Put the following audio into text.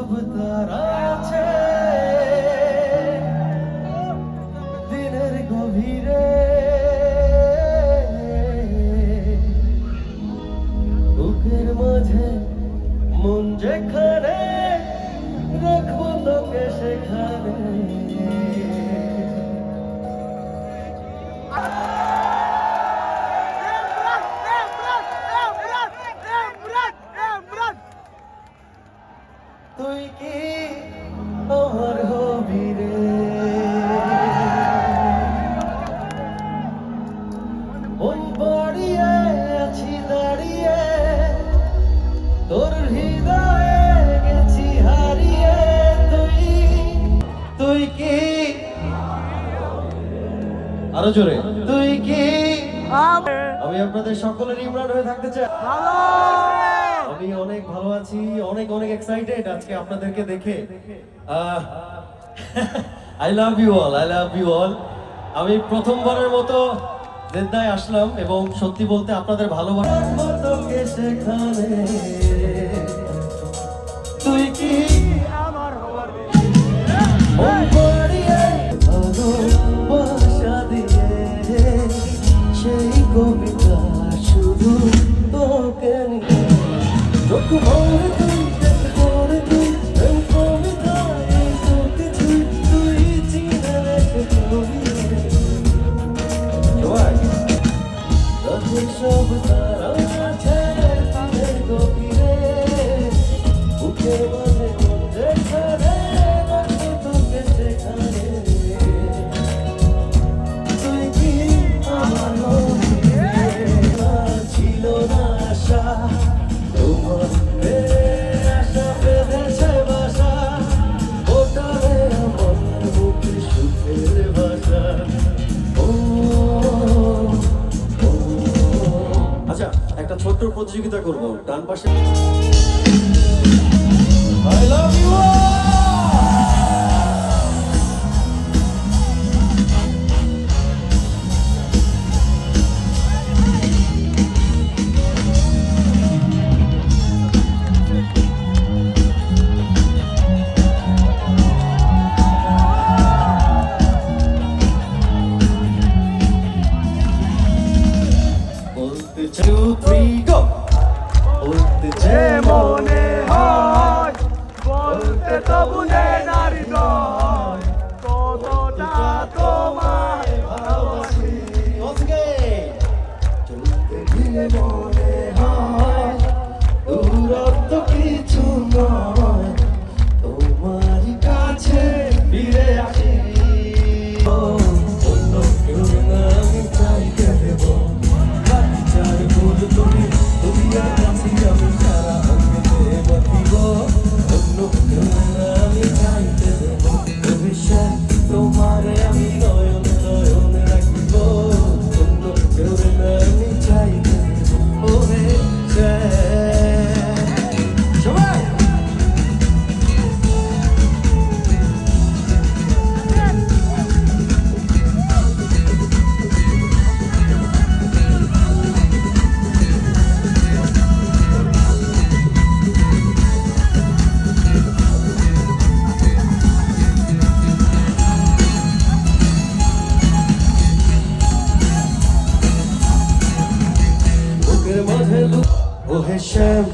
সব তারা আছে দিনের গভীরে, বুকের মাঝে মন যেখানে রাখবো তোকে সেখানে। তুই কি আমার হবি রে, মন বাড়িয়ে আছি দাঁড়িয়ে, তোর হৃদয়ে গেছি হারিয়ে। তুই কি আরো জোরে, তুই কি? আমি আপনাদের সকলের ইমরান হয়ে থাকতে চাই। আমি অনেক ভালো আছি, অনেক অনেক এক্সাইটেড আজকে আপনাদেরকে দেখে। I love you all, I love you all. আমি প্রথমবারের মতো জেদ্দায় আসলাম এবং সত্যি বলতে আপনাদের ভালোবাসা সেখানে। তুই কি আমার ভালোবাসা দিয়ে সেই কবিতা শুধু তোকে নিয়ে। সব তারা আছে দিনের গভীরে, বুকের মাঝে মন যেখানে রাখবো তোকে সেখানে। তুই কি আমার হবি রে, ছিল না আশা তোমার আশা বেঁধেছে বাসা, ওটারে আমার বুকে সুখের ভাষা। আচ্ছা, একটা ছোট্ট প্রতিযোগিতা করবো। ডান পাশে I love you all! বলতে 2, 3, go! বলতে যে মনে হয়, বলতে তো বুঝে নারী নয়, কতটা তোমায় ভালোবাসি। চলতে গিয়ে মনে হয় দূরত্ব কিছু নয়, তোমার কাছে ফিরে আসি। অন্য কেউ না আমি চাইতে দেব, চাই ভুল তুমি, তুমি আর কাছে আমি সারা অঙ্গে বাঁধিব। অন্য কেউ না আমি চাইতে দেব, ভবিষ্যৎ তোমারে আমি নয়ন নয়ন রাখিব। অন্য কেউ না আমি চাইতে দেব, ওরে সবাই বুকের মাঝে ও হে শ্যাম